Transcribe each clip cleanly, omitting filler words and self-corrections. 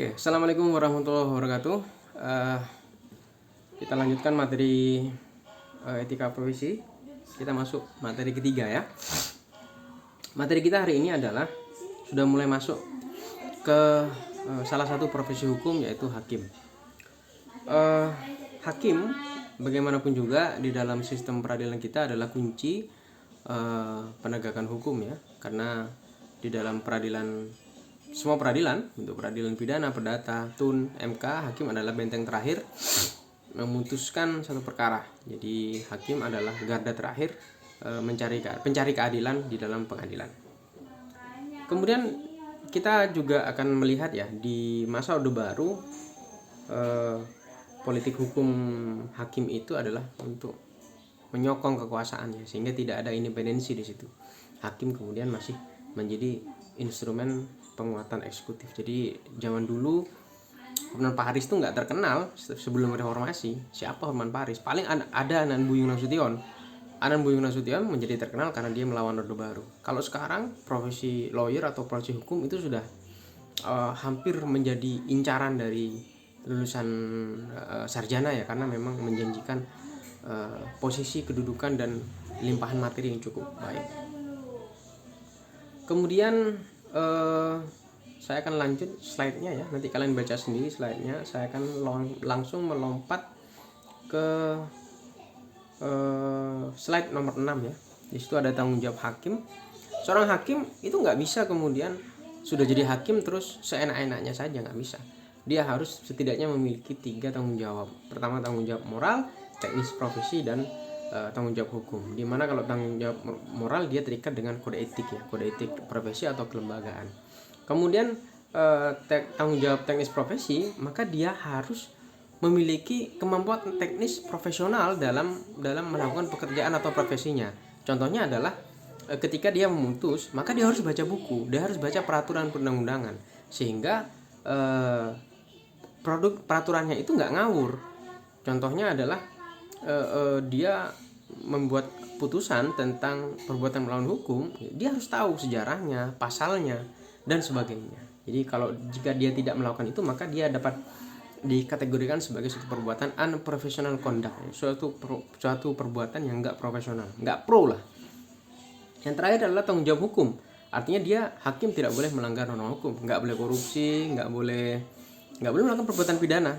Oke, assalamualaikum warahmatullahi wabarakatuh. Eh, kita lanjutkan materi etika profesi. Kita masuk materi ketiga ya. Materi kita hari ini adalah sudah mulai masuk ke salah satu profesi hukum, yaitu hakim. Hakim bagaimanapun juga di dalam sistem peradilan kita adalah kunci penegakan hukum ya, karena di dalam peradilan, semua peradilan, untuk peradilan pidana, perdata, tun, MK, hakim adalah benteng terakhir memutuskan satu perkara. Jadi hakim adalah garda terakhir pencari keadilan di dalam pengadilan. Kemudian kita juga akan melihat ya, di masa Orde Baru politik hukum hakim itu adalah untuk menyokong kekuasaannya, sehingga tidak ada independensi di situ. Hakim kemudian masih menjadi instrumen penguatan eksekutif. Jadi zaman dulu Hotman Paris itu nggak terkenal sebelum reformasi. Siapa Hotman Paris? Paling ada Anan Buyung Nasution. Anan Buyung Nasution menjadi terkenal karena dia melawan Orde Baru. Kalau sekarang profesi lawyer atau profesi hukum itu sudah hampir menjadi incaran dari lulusan sarjana ya, karena memang menjanjikan posisi, kedudukan, dan limpahan materi yang cukup baik. Kemudian saya akan lanjut slide-nya ya. Nanti kalian baca sendiri slide-nya. Saya akan langsung melompat ke slide nomor 6 ya. Di situ ada tanggung jawab hakim. Seorang hakim itu nggak bisa kemudian sudah jadi hakim terus seenak-enaknya saja, nggak bisa. Dia harus setidaknya memiliki 3 tanggung jawab. Pertama, tanggung jawab moral, teknis profesi, dan tanggung jawab hukum. Dimana kalau tanggung jawab moral dia terikat dengan kode etik ya, kode etik profesi atau kelembagaan. Kemudian tanggung jawab teknis profesi, maka dia harus memiliki kemampuan teknis profesional dalam melakukan pekerjaan atau profesinya. Contohnya adalah ketika dia memutus, maka dia harus baca buku, dia harus baca peraturan perundang-undangan, sehingga produk peraturannya itu nggak ngawur. Contohnya adalah dia membuat putusan tentang perbuatan melawan hukum, dia harus tahu sejarahnya, pasalnya, dan sebagainya. Jadi jika dia tidak melakukan itu, maka dia dapat dikategorikan sebagai suatu perbuatan unprofessional conduct, suatu perbuatan yang nggak profesional, nggak pro lah. Yang terakhir adalah tanggung jawab hukum. Artinya dia hakim tidak boleh melanggar norma hukum, nggak boleh korupsi, nggak boleh melakukan perbuatan pidana,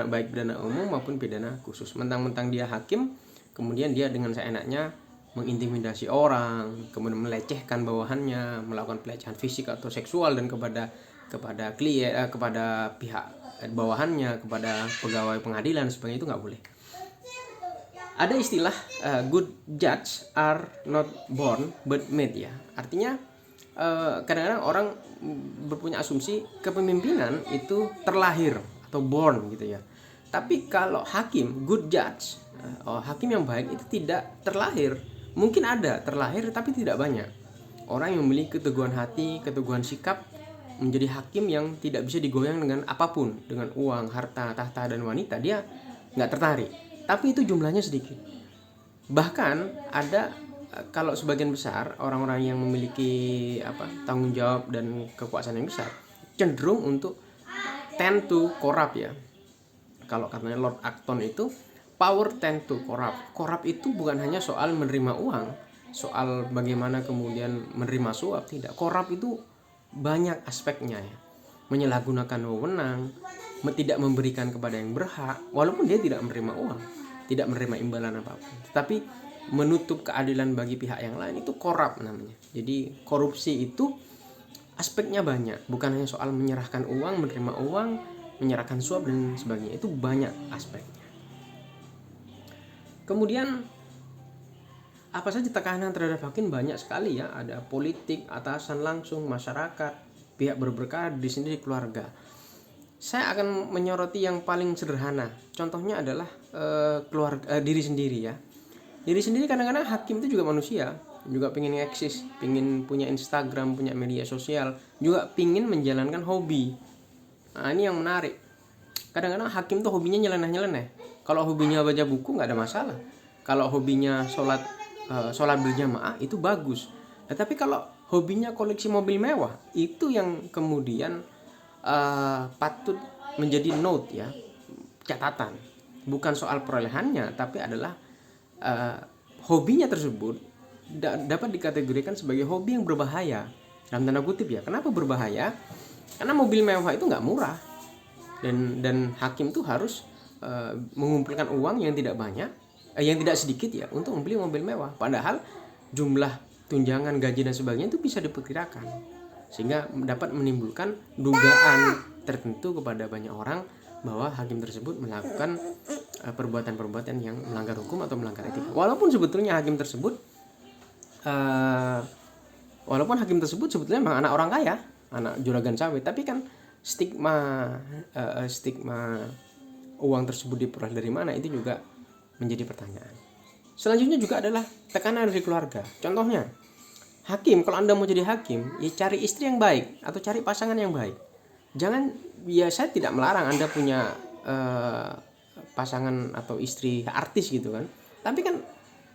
baik pidana umum maupun pidana khusus. Mentang-mentang dia hakim, kemudian dia dengan seenaknya mengintimidasi orang, kemudian melecehkan bawahannya, melakukan pelecehan fisik atau seksual dan kepada klien, kepada pihak bawahannya, kepada pegawai pengadilan sebagainya, itu nggak boleh. Ada istilah good judges are not born but made ya. Artinya kadang-kadang orang berpunya asumsi kepemimpinan itu terlahir atau born gitu ya. Tapi kalau hakim, good judge, hakim yang baik itu tidak terlahir. Mungkin ada terlahir tapi tidak banyak. Orang yang memiliki keteguhan hati, keteguhan sikap menjadi hakim yang tidak bisa digoyang dengan apapun, dengan uang, harta, tahta, dan wanita, dia nggak tertarik. Tapi itu jumlahnya sedikit. Bahkan ada, kalau sebagian besar orang-orang yang memiliki tanggung jawab dan kekuasaan yang besar cenderung untuk tend to corrupt ya. Kalau katanya Lord Acton itu, power tend to corrupt. Corrupt itu bukan hanya soal menerima uang, soal bagaimana kemudian menerima suap, tidak. Corrupt itu banyak aspeknya ya. Menyalahgunakan wewenang, tidak memberikan kepada yang berhak, walaupun dia tidak menerima uang, tidak menerima imbalan apapun, tetapi menutup keadilan bagi pihak yang lain, itu korup namanya. Jadi korupsi itu aspeknya banyak, bukan hanya soal menyerahkan uang, menerima uang, menyerahkan suap dan sebagainya, itu banyak aspeknya. Kemudian apa saja tekanan terhadap hakim? Banyak sekali ya, ada politik, atasan langsung, masyarakat, pihak berperkara, di sendiri keluarga. Saya akan menyoroti yang paling sederhana. Contohnya adalah diri sendiri ya. Diri sendiri, kadang-kadang hakim itu juga manusia, juga pengen eksis, pengen punya Instagram, punya media sosial, juga pengen menjalankan hobi. Nah ini yang menarik. Kadang-kadang hakim tuh hobinya nyeleneh-nyeleneh. Kalau hobinya baca buku nggak ada masalah. Kalau hobinya sholat berjamaah itu bagus. Tapi kalau hobinya koleksi mobil mewah, itu yang kemudian patut menjadi note ya, catatan. Bukan soal perolehannya, tapi adalah hobinya tersebut dapat dikategorikan sebagai hobi yang berbahaya, dalam tanda kutip ya. Kenapa berbahaya? Karena mobil mewah itu nggak murah, dan hakim tuh harus mengumpulkan uang yang tidak banyak, yang tidak sedikit ya, untuk membeli mobil mewah. Padahal jumlah tunjangan, gaji dan sebagainya itu bisa diperkirakan, sehingga dapat menimbulkan dugaan tertentu kepada banyak orang bahwa hakim tersebut melakukan perbuatan-perbuatan yang melanggar hukum atau melanggar etika. Walaupun sebetulnya hakim tersebut sebetulnya memang anak orang kaya, anak juragan sawit, tapi kan stigma uang tersebut diperoleh dari mana itu juga menjadi pertanyaan. Selanjutnya juga adalah tekanan dari keluarga. Contohnya, hakim, kalau Anda mau jadi hakim, ya cari istri yang baik atau cari pasangan yang baik. Jangan, ya saya tidak melarang Anda punya pasangan atau istri artis gitu kan. Tapi kan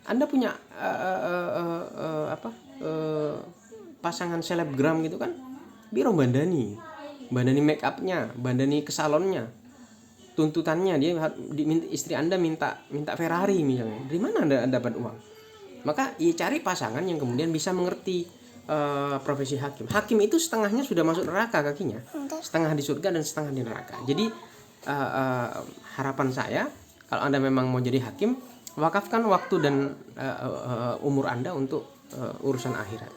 Anda punya pasangan selebgram gitu kan, biro bandani make upnya, bandani ke salonnya. Tuntutannya dia istri Anda minta Ferrari misalnya. Dari mana Anda dapat uang? Maka ya cari pasangan yang kemudian bisa mengerti profesi hakim. Hakim itu setengahnya sudah masuk neraka kakinya, setengah di surga dan setengah di neraka. Jadi harapan saya, kalau Anda memang mau jadi hakim, wakafkan waktu dan umur Anda untuk urusan akhirat.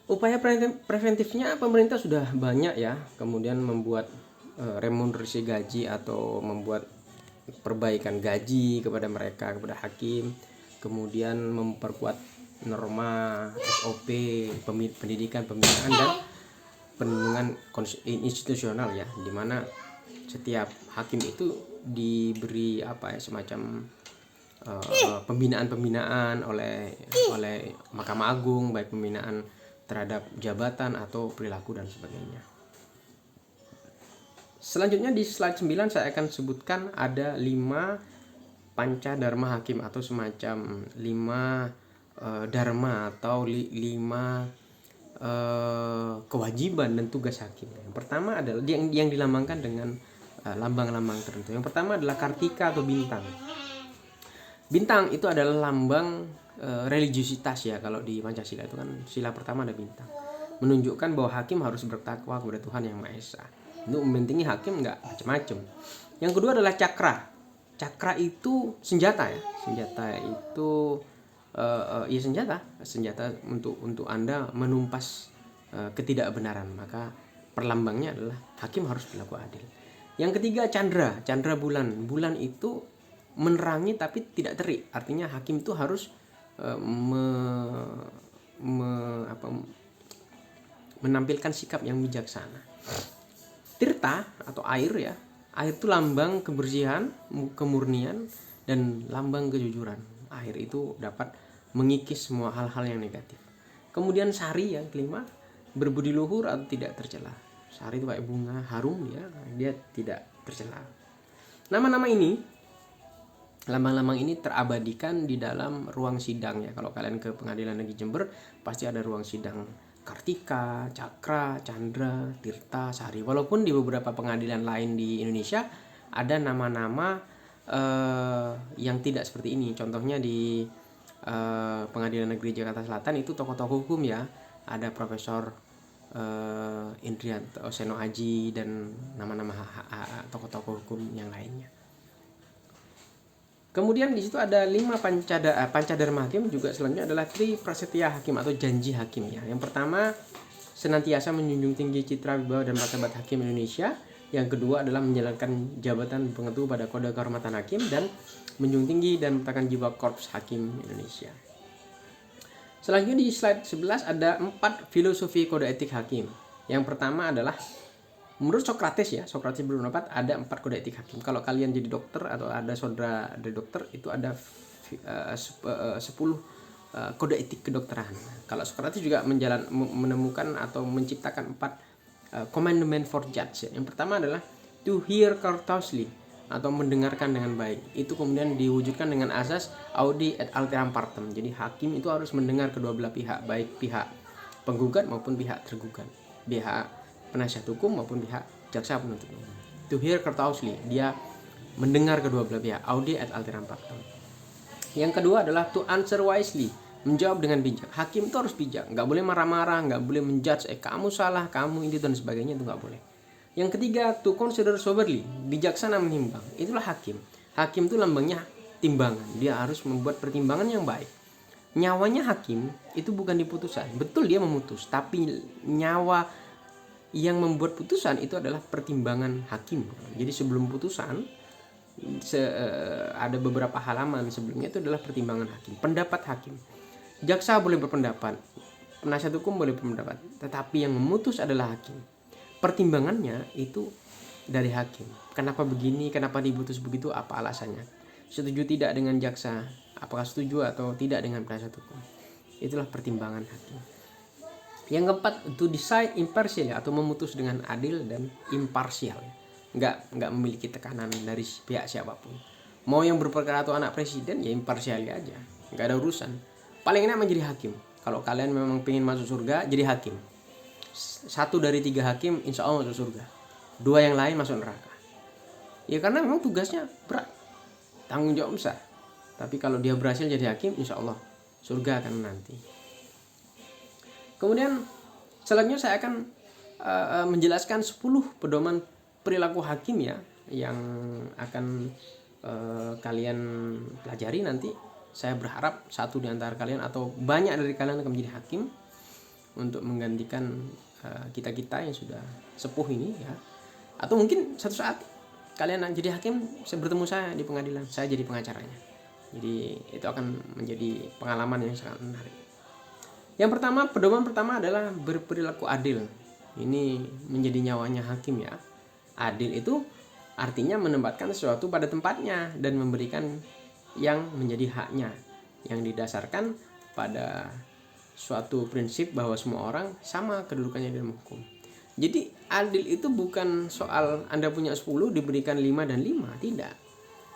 Upaya preventifnya pemerintah sudah banyak ya, kemudian membuat remunerasi gaji atau membuat perbaikan gaji kepada mereka, kepada hakim, kemudian memperkuat norma SOP pendidikan, pembinaan dan perlindungan institusional ya, di mana setiap hakim itu diberi semacam pembinaan oleh Mahkamah Agung, baik pembinaan terhadap jabatan atau perilaku dan sebagainya. Selanjutnya di slide 9 saya akan sebutkan ada 5 panca dharma hakim, atau semacam 5 dharma atau 5 kewajiban dan tugas hakim. Yang pertama adalah yang dilambangkan dengan lambang-lambang tertentu. Yang pertama adalah kartika atau bintang. Bintang itu adalah lambang religiusitas ya. Kalau di Pancasila itu kan sila pertama ada bintang, menunjukkan bahwa hakim harus bertakwa kepada Tuhan Yang Maha Esa. Untuk membentengi hakim nggak macam-macam. Yang kedua adalah cakra. Cakra itu senjata ya. Senjata itu senjata untuk Anda menumpas ketidakbenaran. Maka perlambangnya adalah hakim harus berlaku adil. Yang ketiga candra bulan. Bulan itu menerangi tapi tidak terik. Artinya hakim itu harus menampilkan sikap yang bijaksana. Tirta atau air ya. Air itu lambang kebersihan, kemurnian, dan lambang kejujuran. Air itu dapat mengikis semua hal-hal yang negatif. Kemudian sari yang kelima, berbudi luhur atau tidak tercela. Sari itu kayak bunga harum ya, dia tidak tercela. Nama-nama ini, lambang-lambang ini terabadikan di dalam ruang sidang ya. Kalau kalian ke Pengadilan Negeri Jember, pasti ada ruang sidang kartika, cakra, candra, tirta, sari. Walaupun di beberapa pengadilan lain di Indonesia ada nama-nama yang tidak seperti ini. Contohnya di Pengadilan Negeri Jakarta Selatan itu tokoh-tokoh hukum ya. Ada Profesor Indrianto Seno Aji dan nama-nama tokoh-tokoh hukum yang lainnya. Kemudian di situ ada 5 panca dharma hakim. Juga selanjutnya adalah tri prasetya hakim atau janji hakim ya. Yang pertama, senantiasa menjunjung tinggi citra wibawa dan martabat hakim Indonesia. Yang kedua adalah menjalankan jabatan pengetu pada kode kehormatan hakim dan menjunjung tinggi dan meletakkan jiwa korps hakim Indonesia. Selanjutnya di slide 11 ada 4 filosofi kode etik hakim. Yang pertama adalah menurut Socrates ya, Socrates berpendapat ada 4 kode etik hakim. Kalau kalian jadi dokter atau ada saudara dari dokter, itu ada 10 kode etik kedokteran. Kalau Socrates juga menemukan atau menciptakan 4 commandment for judge. Yang pertama adalah to hear courteously atau mendengarkan dengan baik. Itu kemudian diwujudkan dengan asas audi et alteram partem. Jadi hakim itu harus mendengar kedua belah pihak, baik pihak penggugat maupun pihak tergugat, pihak penasihat hukum maupun pihak jaksa penuntut umum. To hear courteously, dia mendengar kedua belah pihak, audi et alteram pactum. Yang kedua adalah to answer wisely, menjawab dengan bijak. Hakim itu harus bijak, nggak boleh marah-marah, nggak boleh menjudge, kamu salah, kamu ini dan sebagainya, itu nggak boleh. Yang ketiga, to consider soberly, bijaksana menimbang. Itulah hakim. Hakim itu lambangnya timbangan, dia harus membuat pertimbangan yang baik. Nyawanya hakim itu bukan di putusan, betul dia memutus, tapi nyawa yang membuat putusan itu adalah pertimbangan hakim. Jadi sebelum putusan ada beberapa halaman sebelumnya itu adalah pertimbangan hakim, pendapat hakim. Jaksa boleh berpendapat, penasihat hukum boleh berpendapat, tetapi yang memutus adalah hakim. Pertimbangannya itu dari hakim. Kenapa begini, kenapa diputus begitu, apa alasannya? Setuju tidak dengan jaksa, apakah setuju atau tidak dengan penasihat hukum. Itulah pertimbangan hakim. Yang keempat, to decide impartially, atau memutus dengan adil dan imparsial. Nggak memiliki tekanan dari pihak siapapun. Mau yang berperkara atau anak presiden, ya imparsial aja, nggak ada urusan. Paling enak menjadi hakim. Kalau kalian memang pengen masuk surga, jadi hakim. 1 dari 3 hakim insya Allah masuk surga, 2 yang lain masuk neraka. Ya karena memang tugasnya berat, tanggung jawab besar. Tapi kalau dia berhasil jadi hakim, insya Allah surga akan menanti. Kemudian selanjutnya saya akan menjelaskan 10 pedoman perilaku hakim ya, yang akan kalian pelajari nanti. Saya berharap satu di antara kalian atau banyak dari kalian akan menjadi hakim untuk menggantikan kita-kita yang sudah sepuh ini ya. Atau mungkin satu saat kalian jadi hakim, bertemu saya di pengadilan, saya jadi pengacaranya. Jadi itu akan menjadi pengalaman yang sangat menarik. Yang pertama, pedoman pertama adalah berperilaku adil. Ini menjadi nyawanya hakim ya. Adil itu artinya menempatkan sesuatu pada tempatnya dan memberikan yang menjadi haknya, yang didasarkan pada suatu prinsip bahwa semua orang sama kedudukannya dalam hukum. Jadi adil itu bukan soal Anda punya 10 diberikan 5 dan 5, tidak.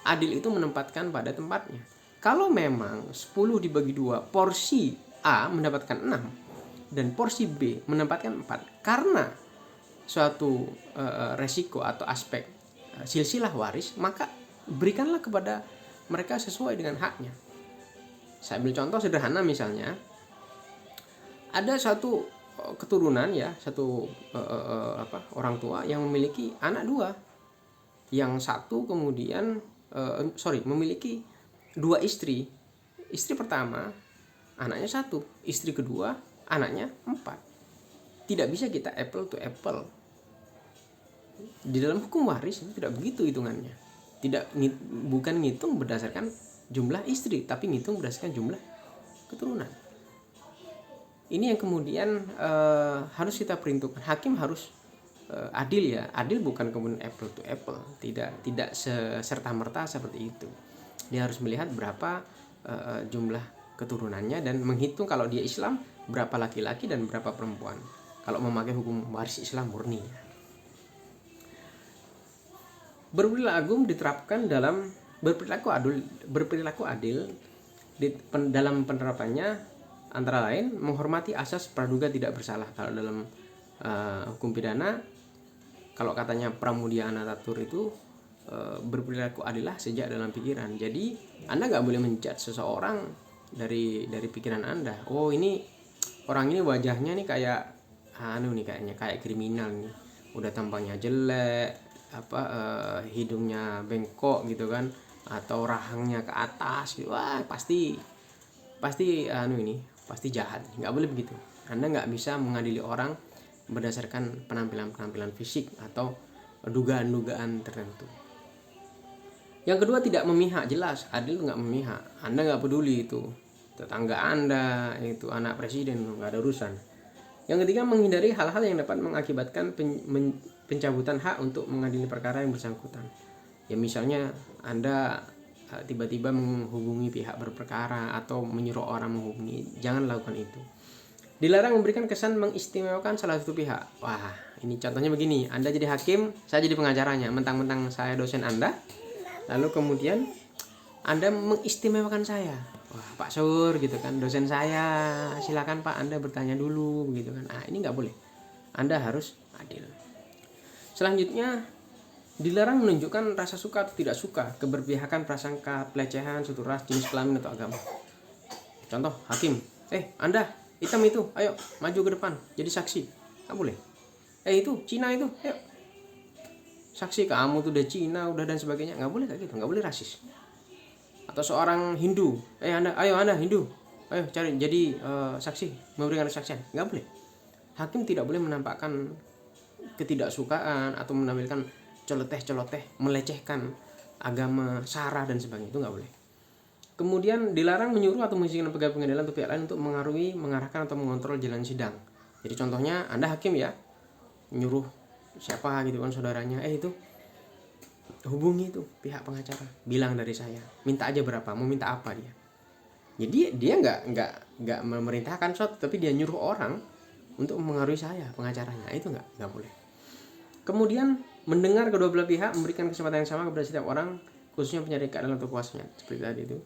Adil itu menempatkan pada tempatnya. Kalau memang 10 dibagi 2, porsi A mendapatkan 6 dan porsi B mendapatkan 4 karena suatu resiko atau aspek silsilah waris, maka berikanlah kepada mereka sesuai dengan haknya. Saya ambil contoh sederhana, misalnya ada satu keturunan ya, satu orang tua yang memiliki anak 2, yang satu kemudian memiliki 2 istri. Istri pertama anaknya 1, istri kedua anaknya 4. Tidak bisa kita apple to apple. Di dalam hukum waris itu tidak begitu hitungannya. Bukan ngitung berdasarkan jumlah istri, tapi ngitung berdasarkan jumlah keturunan. Ini yang kemudian harus kita perhitungkan. Hakim harus adil ya. Adil bukan kemudian apple to apple. Tidak serta-merta seperti itu. Dia harus melihat berapa jumlah keturunannya dan menghitung kalau dia Islam berapa laki-laki dan berapa perempuan. Kalau memakai hukum waris Islam murni. Berperilaku diterapkan dalam berperilaku adil dalam penerapannya antara lain menghormati asas praduga tidak bersalah. Kalau dalam hukum pidana, kalau katanya Pramudia Anantatur itu berperilaku adillah sejak dalam pikiran. Jadi Anda nggak boleh menjudge seseorang dari pikiran Anda. Oh, ini orang ini wajahnya nih kayak kayaknya kayak kriminal nih, udah tampangnya jelek, hidungnya bengkok gitu kan, atau rahangnya ke atas gitu. Wah, pasti jahat. Nggak boleh begitu. Anda nggak bisa mengadili orang berdasarkan penampilan fisik atau dugaan-dugaan tertentu. Yang kedua, tidak memihak. Jelas adil nggak memihak. Anda nggak peduli itu tetangga Anda, itu anak presiden, nggak ada urusan. Yang ketiga, menghindari hal-hal yang dapat mengakibatkan pencabutan hak untuk mengadili perkara yang bersangkutan. Ya misalnya Anda tiba-tiba menghubungi pihak berperkara atau menyuruh orang menghubungi, jangan lakukan itu. Dilarang memberikan kesan mengistimewakan salah satu pihak. Wah, ini contohnya begini, Anda jadi hakim, saya jadi pengacaranya, mentang-mentang saya dosen Anda, lalu kemudian Anda mengistimewakan saya. wah Pak Sur gitu kan, dosen saya, silakan Pak Anda bertanya dulu gitu kan. Ini nggak boleh, Anda harus adil. Selanjutnya, dilarang menunjukkan rasa suka atau tidak suka, keberpihakan, prasangka, pelecehan, suatu ras, jenis kelamin atau agama. Contoh, hakim, Anda hitam itu, ayo maju ke depan jadi saksi. Nggak boleh. Itu Cina itu, ayo saksi, kamu tuh udah Cina udah dan sebagainya. Nggak boleh kayak gitu, nggak boleh rasis. Atau seorang Hindu, anda Hindu, ayo cari jadi saksi, memberikan kesaksian. Nggak boleh. Hakim tidak boleh menampakkan ketidaksukaan atau menampilkan celoteh-celoteh, melecehkan agama, sara dan sebagainya, itu nggak boleh. Kemudian dilarang menyuruh atau mengizinkan pegawai pengadilan atau pihak lain untuk mengaruhi, mengarahkan atau mengontrol jalan sidang. Jadi contohnya Anda hakim ya, nyuruh siapa gitu kan saudaranya, itu hubungi itu pihak pengacara, bilang dari saya, minta aja berapa, mau minta apa dia. Jadi dia nggak memerintahkan suatu, tapi dia nyuruh orang untuk mengaruhi saya, pengacaranya. Itu nggak boleh. Kemudian mendengar kedua belah pihak, memberikan kesempatan yang sama kepada setiap orang, khususnya pencari keadilan atau kuasanya, seperti tadi itu.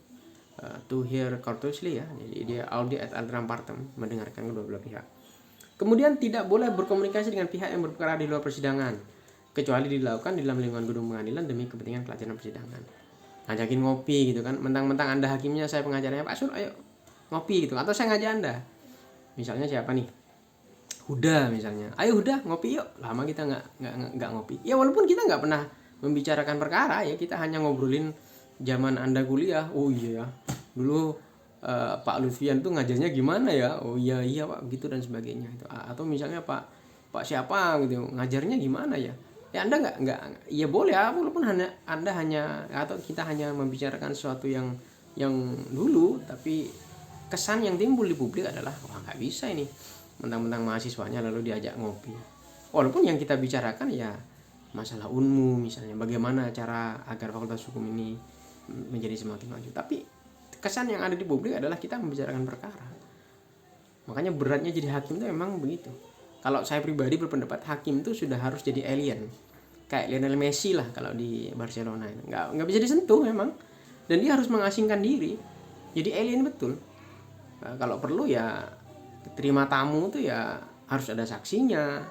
To hear courteously ya, jadi dia audit et altera partem, mendengarkan kedua belah pihak. Kemudian tidak boleh berkomunikasi dengan pihak yang berperkara di luar persidangan, kecuali dilakukan di dalam lingkungan gedung pengadilan demi kepentingan kelancaran persidangan. Ngajakin ngopi gitu kan, mentang-mentang Anda hakimnya, saya pengacaranya, Pak Sur ayo ngopi gitu, atau saya ngajak Anda. Misalnya siapa nih? Huda misalnya, ayo Huda ngopi yuk. Lama kita nggak ngopi. Ya walaupun kita nggak pernah membicarakan perkara ya, kita hanya ngobrolin zaman Anda kuliah. Oh iya ya, dulu Pak Lutfian tuh ngajarnya gimana ya? Oh iya Pak gitu dan sebagainya itu. Atau misalnya Pak siapa gitu ngajarnya gimana ya? Ya Anda nggak ya boleh ya, walaupun Anda hanya atau kita hanya membicarakan sesuatu yang dulu, tapi kesan yang timbul di publik adalah wah nggak bisa ini, mentang-mentang mahasiswanya lalu diajak ngopi. Walaupun yang kita bicarakan ya masalah unmu misalnya, bagaimana cara agar fakultas hukum ini menjadi semakin maju, tapi kesan yang ada di publik adalah kita membicarakan perkara. Makanya beratnya jadi hakim itu memang begitu. Kalau saya pribadi berpendapat hakim itu sudah harus jadi alien, kayak Lionel Messi lah kalau di Barcelona. Nggak bisa disentuh memang, dan dia harus mengasingkan diri, jadi alien betul. Kalau perlu ya terima tamu itu ya harus ada saksinya.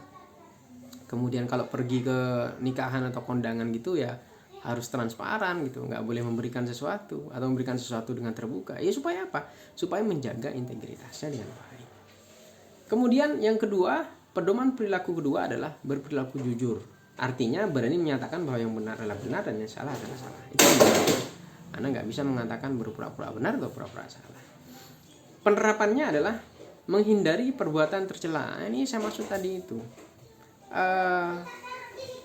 Kemudian kalau pergi ke nikahan atau kondangan gitu ya harus transparan gitu, nggak boleh memberikan sesuatu atau memberikan sesuatu dengan terbuka. Ya supaya apa? Supaya menjaga integritasnya dengan baik. Kemudian yang kedua, pedoman perilaku kedua adalah berperilaku jujur. Artinya berani menyatakan bahwa yang benar adalah benar dan yang salah adalah salah. Itu Anda nggak bisa mengatakan berpura-pura benar atau pura-pura salah. Penerapannya adalah menghindari perbuatan tercela. Ini saya maksud tadi itu.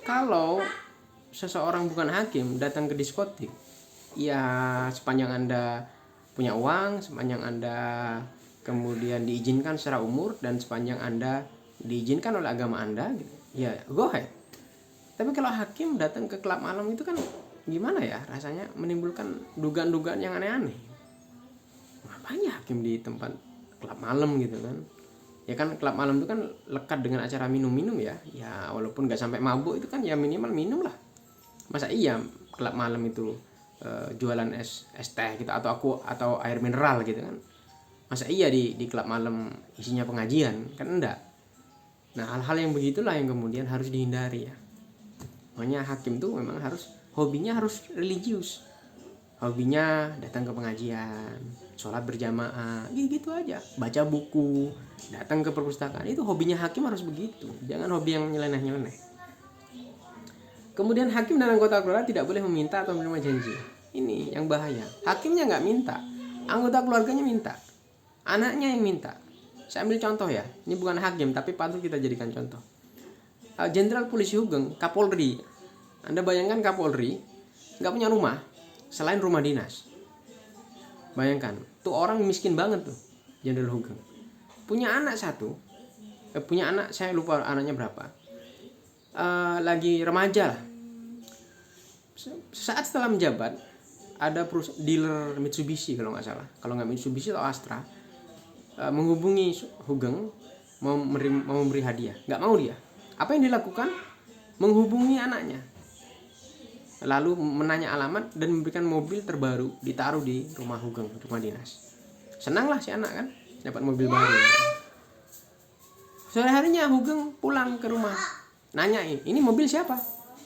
Kalau seseorang bukan hakim datang ke diskotik, ya sepanjang Anda punya uang, sepanjang Anda kemudian diizinkan secara umur, dan sepanjang Anda diizinkan oleh agama Anda, ya go ahead. Tapi kalau hakim datang ke klub malam itu kan gimana ya, rasanya menimbulkan dugaan-dugaan yang aneh-aneh. Ngapain ya hakim di tempat klub malam gitu kan? Ya kan klub malam itu kan lekat dengan acara minum-minum ya. Ya walaupun nggak sampai mabuk itu kan ya minimal minum lah. Masa iya klub malam itu jualan es teh gitu atau air mineral gitu kan? Masa iya di klub malam isinya pengajian? Kan enggak. Nah hal-hal yang begitulah yang kemudian harus dihindari ya. Makanya hakim tuh memang hobinya harus religius. Hobinya datang ke pengajian, sholat berjamaah, gitu aja. Baca buku, datang ke perpustakaan, itu hobinya hakim harus begitu. Jangan hobi yang nyeleneh-nyeleneh. Kemudian hakim dan anggota keluarga tidak boleh meminta atau menerima janji. Ini yang bahaya. Hakimnya nggak minta, anggota keluarganya minta, anaknya yang minta. Saya ambil contoh ya, ini bukan hakim tapi patut kita jadikan contoh. Jenderal Polisi Hugeng, Kapolri. Anda bayangkan Kapolri nggak punya rumah selain rumah dinas. Bayangkan, tuh orang miskin banget tuh, Jenderal Hugeng. Punya anak satu, punya anak saya lupa anaknya berapa. Lagi remaja lah. Saat setelah menjabat, ada dealer Mitsubishi kalau nggak salah, kalau nggak Mitsubishi atau Astra, menghubungi Hugeng mau memberi hadiah, nggak mau dia. Apa yang dilakukan? Menghubungi anaknya. lalu menanya alamat dan memberikan mobil terbaru ditaruh di rumah Hugeng, rumah dinas. Senanglah si anak kan dapat mobil baru. Sore harinya Hugeng pulang ke rumah, nanyain, ini mobil siapa?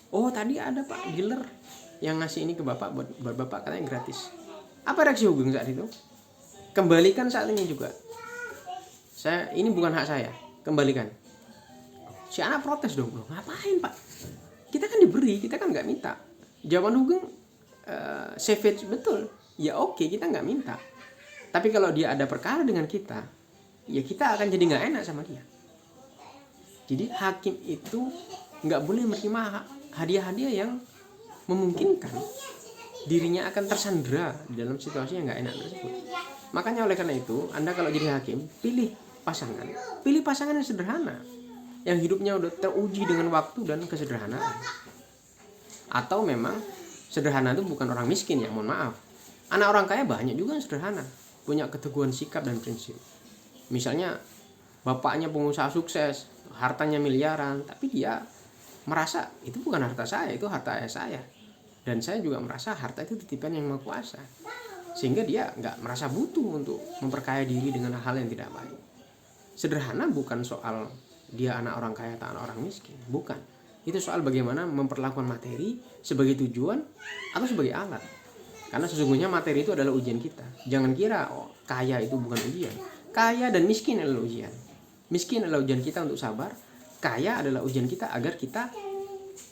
Oh tadi ada pak dealer yang ngasih ini ke bapak, buat bapak, katanya gratis. Apa reaksi Hugeng saat itu? Kembalikan saat ini juga. Ini bukan hak saya, kembalikan. Si anak protes dong, loh ngapain pak? Kita kan diberi, kita kan nggak minta. Jawaban Hugeng savage betul. Ya oke, kita nggak minta. Tapi kalau dia ada perkara dengan kita, ya kita akan jadi nggak enak sama dia. Jadi hakim itu nggak boleh menerima hadiah-hadiah yang memungkinkan dirinya akan tersandera di dalam situasi yang nggak enak tersebut. Makanya oleh karena itu, Anda kalau jadi hakim, pilih pasangan yang sederhana, yang hidupnya udah teruji dengan waktu dan kesederhanaan. Atau memang sederhana itu bukan orang miskin ya, mohon maaf. Anak orang kaya banyak juga yang sederhana, punya keteguhan sikap dan prinsip. Misalnya bapaknya pengusaha sukses, hartanya miliaran, tapi dia merasa itu bukan harta saya, itu harta ayah saya. Dan saya juga merasa harta itu titipan yang Maha Kuasa. Sehingga dia nggak merasa butuh untuk memperkaya diri dengan hal yang tidak baik. Sederhana bukan soal dia anak orang kaya atau anak orang miskin, bukan. Itu soal bagaimana memperlakukan materi sebagai tujuan atau sebagai alat. Karena sesungguhnya materi itu adalah ujian kita. Jangan kira kaya itu bukan ujian. Kaya dan miskin adalah ujian. Miskin adalah ujian kita untuk sabar. Kaya adalah ujian kita agar kita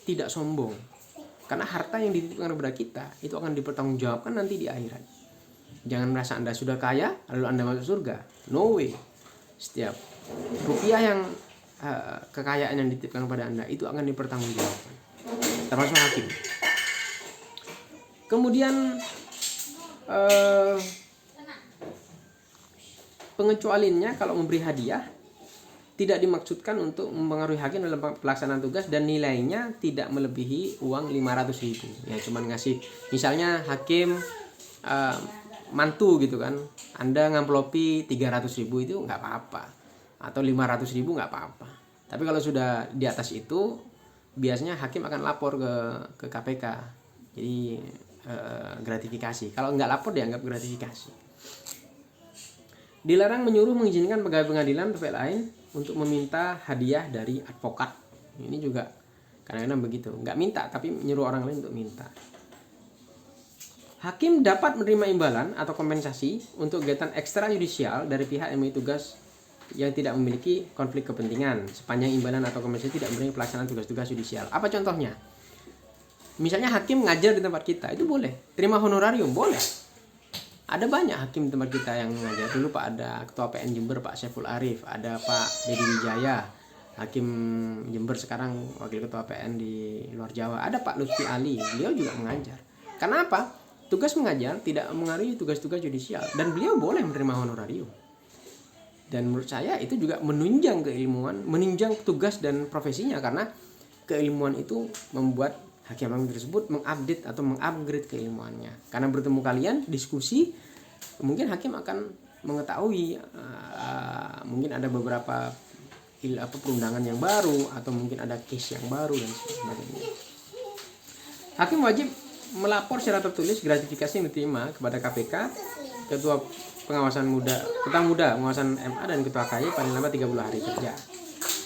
tidak sombong. Karena harta yang dititipkan kepada kita itu akan dipertanggungjawabkan nanti di akhirat. Jangan merasa Anda sudah kaya lalu Anda masuk surga. No way. Setiap rupiah yang kekayaan yang dititipkan kepada Anda itu akan dipertanggungjawabkan, termasuk hakim. Kemudian pengecualiannya kalau memberi hadiah tidak dimaksudkan untuk mempengaruhi hakim dalam pelaksanaan tugas dan nilainya tidak melebihi uang 500.000. Ya cuman ngasih, misalnya hakim mantu gitu kan, Anda ngamplopi 300.000 itu nggak apa-apa, atau 500.000 nggak apa-apa. Tapi kalau sudah di atas itu biasanya hakim akan lapor ke KPK. Jadi gratifikasi. Kalau nggak lapor dianggap gratifikasi. Dilarang menyuruh mengizinkan pegawai pengadilan atau pihak lain untuk meminta hadiah dari advokat. Ini juga kadang-kadang begitu, nggak minta tapi menyuruh orang lain untuk minta. Hakim dapat menerima imbalan atau kompensasi untuk kegiatan ekstrajudisial dari pihak yang memiliki tugas yang tidak memiliki konflik kepentingan sepanjang imbalan atau kompensasi tidak memiliki pelaksanaan tugas-tugas judisial. Apa contohnya? Misalnya hakim ngajar di tempat kita, itu boleh. Terima honorarium, boleh. Ada banyak hakim di tempat kita yang ngajar. Dulu Pak ada Ketua PN Jember Pak Saiful Arif, ada Pak Dedi Wijaya, Hakim Jember sekarang Wakil Ketua PN di luar Jawa. Ada Pak Lutfi Ali, beliau juga mengajar. Kenapa? Tugas mengajar tidak mengaruhi tugas-tugas judisial dan beliau boleh menerima honorarium. Dan menurut saya itu juga menunjang keilmuan, menunjang tugas dan profesinya, karena keilmuan itu membuat hakim tersebut mengupdate atau mengupgrade keilmuannya. Karena bertemu kalian, diskusi, mungkin hakim akan mengetahui mungkin ada beberapa perundangan yang baru atau mungkin ada case yang baru dan sebagainya. Hakim wajib melapor secara tertulis gratifikasi yang diterima kepada KPK, Ketua Pengawasan Ketua Muda Pengawasan MA dan Ketua KY paling lambat 30 hari kerja.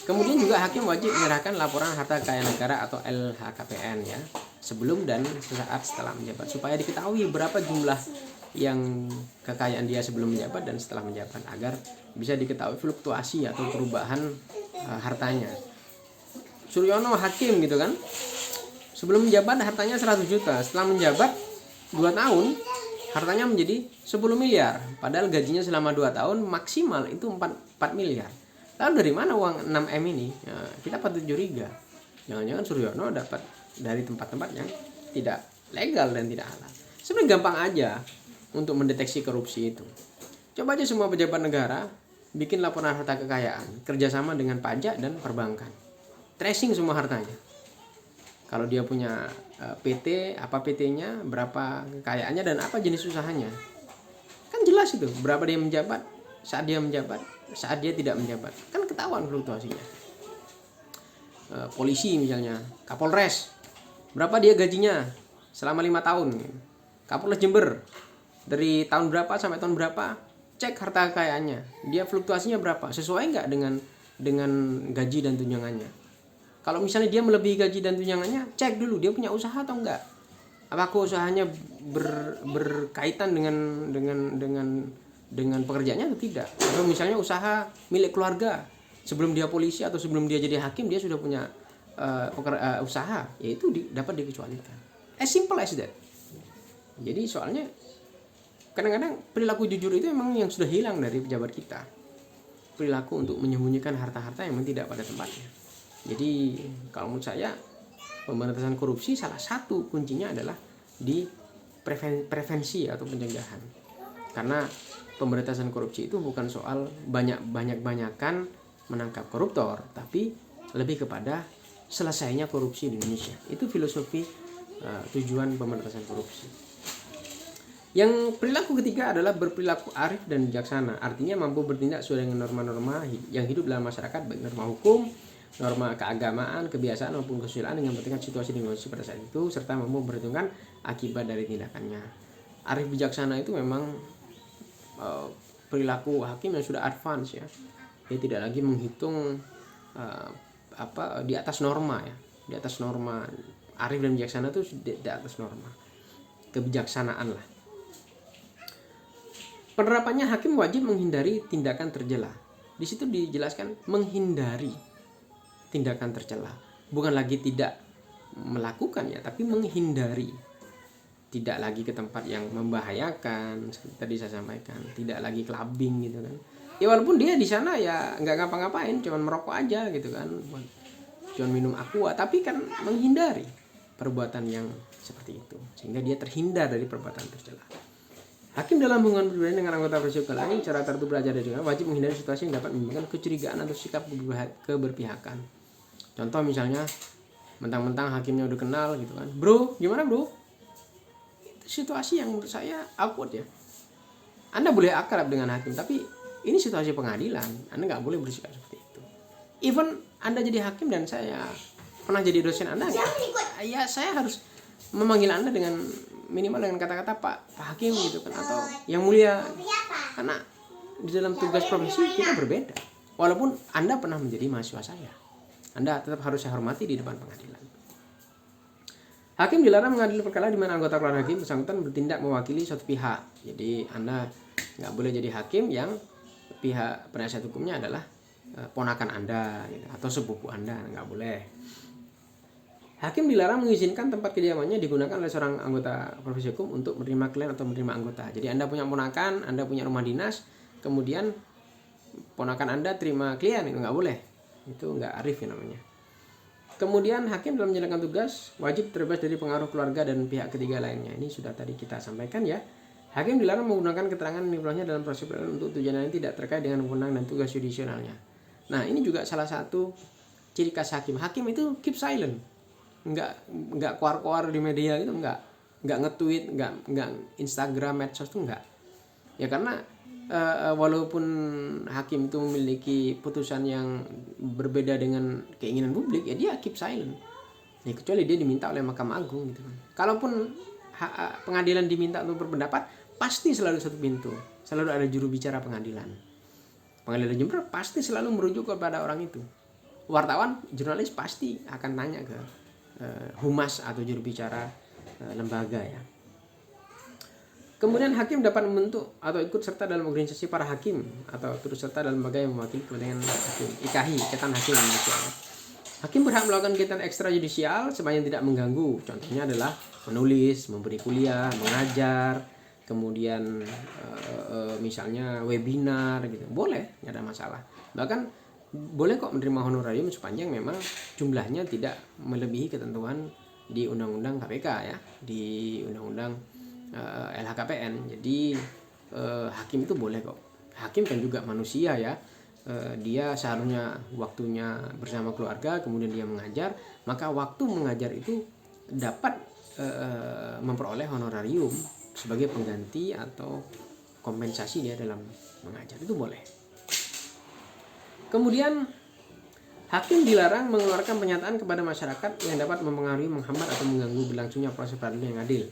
Kemudian juga hakim wajib menyerahkan laporan harta kekayaan negara atau LHKPN ya, sebelum dan sesaat setelah menjabat, supaya diketahui berapa jumlah yang kekayaan dia sebelum menjabat dan setelah menjabat, agar bisa diketahui fluktuasi atau perubahan hartanya. Suryono hakim gitu kan, sebelum menjabat hartanya 100 juta, setelah menjabat 2 tahun hartanya menjadi 10 miliar, padahal gajinya selama 2 tahun maksimal itu 4 miliar. Lalu dari mana uang 6M ini? Ya, kita patut curiga. Jangan-jangan Suryono dapat dari tempat-tempat yang tidak legal dan tidak halal. Sebenarnya gampang aja untuk mendeteksi korupsi itu. Coba aja semua pejabat negara bikin laporan harta kekayaan, kerjasama dengan pajak dan perbankan. Tracing semua hartanya. Kalau dia punya PT, apa PT-nya, berapa kekayaannya, dan apa jenis usahanya. Kan jelas itu, berapa dia menjabat, saat dia menjabat, saat dia tidak menjabat, kan ketahuan fluktuasinya. Polisi misalnya, Kapolres, berapa dia gajinya, selama 5 tahun. Kapolres Jember dari tahun berapa sampai tahun berapa, cek harta kekayaannya, dia fluktuasinya berapa, sesuai nggak dengan gaji dan tunjangannya. Kalau misalnya dia melebihi gaji dan tunjangannya, cek dulu dia punya usaha atau enggak. Apakah usahanya berkaitan dengan pekerjaannya atau tidak? Atau misalnya usaha milik keluarga, sebelum dia polisi atau sebelum dia jadi hakim dia sudah punya usaha, yaitu dapat dikecualikan. As simple as that. Jadi soalnya kadang-kadang perilaku jujur itu memang yang sudah hilang dari pejabat kita. Perilaku untuk menyembunyikan harta-harta yang memang tidak pada tempatnya. Jadi kalau menurut saya pemberantasan korupsi salah satu kuncinya adalah di prevensi atau pencegahan. Karena pemberantasan korupsi itu bukan soal banyakan menangkap koruptor, tapi lebih kepada selesainya korupsi di Indonesia. Itu filosofi tujuan pemberantasan korupsi. Yang perilaku ketiga adalah berperilaku arif dan bijaksana. Artinya mampu bertindak sesuai dengan norma-norma yang hidup dalam masyarakat, baik norma hukum, norma keagamaan, kebiasaan maupun kesusilaan dengan memperhatikan situasi dan kondisi pada saat itu, serta mampu memperhitungkan akibat dari tindakannya. Arif bijaksana itu memang perilaku hakim yang sudah advance ya. Dia tidak lagi menghitung di atas norma ya, di atas norma. Arif dan bijaksana itu di atas norma, kebijaksanaan lah. Penerapannya hakim wajib menghindari tindakan tercela. Di situ dijelaskan menghindari tindakan tercela, bukan lagi tidak melakukan ya, tapi menghindari. Tidak lagi ke tempat yang membahayakan, seperti tadi saya sampaikan, tidak lagi clubbing gitu kan. Ya walaupun dia di sana ya nggak ngapa-ngapain, cuman merokok aja gitu kan, cuman minum aqua, tapi kan menghindari perbuatan yang seperti itu, sehingga dia terhindar dari perbuatan tercela. Hakim dalam hubungan pribadi dengan anggota persidangan lain secara tertutup belajar dan juga wajib menghindari situasi yang dapat menimbulkan kecurigaan atau sikap keberpihakan. Contoh misalnya mentang-mentang hakimnya udah kenal gitu kan, bro gimana bro, itu situasi yang menurut saya awkward ya. Anda boleh akrab dengan hakim, tapi ini situasi pengadilan, Anda nggak boleh bersikap seperti itu. Even Anda jadi hakim dan saya pernah jadi dosen Anda, ya saya harus memanggil Anda dengan minimal dengan kata-kata Pak Hakim gitu kan, atau yang mulia, karena di dalam tugas profesi kita berbeda. Walaupun Anda pernah menjadi mahasiswa saya, Anda tetap harus saya hormati di depan pengadilan. Hakim dilarang mengadili perkara di mana anggota keluarga hakim bersangkutan bertindak mewakili suatu pihak. Jadi Anda nggak boleh jadi hakim yang pihak penasihat hukumnya adalah ponakan Anda gitu, atau sepupu Anda, nggak boleh. Hakim dilarang mengizinkan tempat kediamannya digunakan oleh seorang anggota profesi hukum untuk menerima klien atau menerima anggota. Jadi Anda punya ponakan, Anda punya rumah dinas, kemudian ponakan Anda terima klien, itu nggak boleh. Itu nggak arif ya namanya. Kemudian hakim dalam menjalankan tugas wajib terbebas dari pengaruh keluarga dan pihak ketiga lainnya. Ini sudah tadi kita sampaikan ya. Hakim dilarang menggunakan keterangan menimpulnya dalam proses peradilan untuk tujuan yang tidak terkait dengan wewenang dan tugas yudisialnya. Nah ini juga salah satu ciri khas hakim. Hakim itu keep silent. Nggak keluar-keluar di media gitu, nggak nge-tweet, nggak Instagram, medsos tuh nggak. Ya karena walaupun hakim itu memiliki putusan yang berbeda dengan keinginan publik, ya dia keep silent. Ya kecuali dia diminta oleh Mahkamah Agung gitu kan. Kalaupun pengadilan diminta untuk berpendapat, pasti selalu satu pintu, selalu ada juru bicara pengadilan. Pengadilan Jember pasti selalu merujuk kepada orang itu. Wartawan, jurnalis pasti akan tanya ke humas atau juru bicara lembaga ya. Kemudian hakim dapat membentuk atau ikut serta dalam organisasi para hakim atau turut serta dalam lembaga yang mewakili kepentingan hakim. IKHI, Ikatan Hakim Indonesia. Hakim berhak melakukan kegiatan ekstrajudisial sepanjang tidak mengganggu. Contohnya adalah menulis, memberi kuliah, mengajar, kemudian misalnya webinar gitu. Boleh, nggak ada masalah. Bahkan boleh kok menerima honorarium sepanjang memang jumlahnya tidak melebihi ketentuan di Undang-Undang KPK ya, di Undang-Undang LHKPN. Jadi hakim itu boleh kok. Hakim kan juga manusia ya. Dia seharusnya waktunya bersama keluarga, kemudian dia mengajar, maka waktu mengajar itu dapat memperoleh honorarium sebagai pengganti atau kompensasi dia dalam mengajar, itu boleh. Kemudian Hakim dilarang mengeluarkan pernyataan kepada masyarakat yang dapat mempengaruhi, menghambat atau mengganggu berlangsungnya proses peradilan yang adil.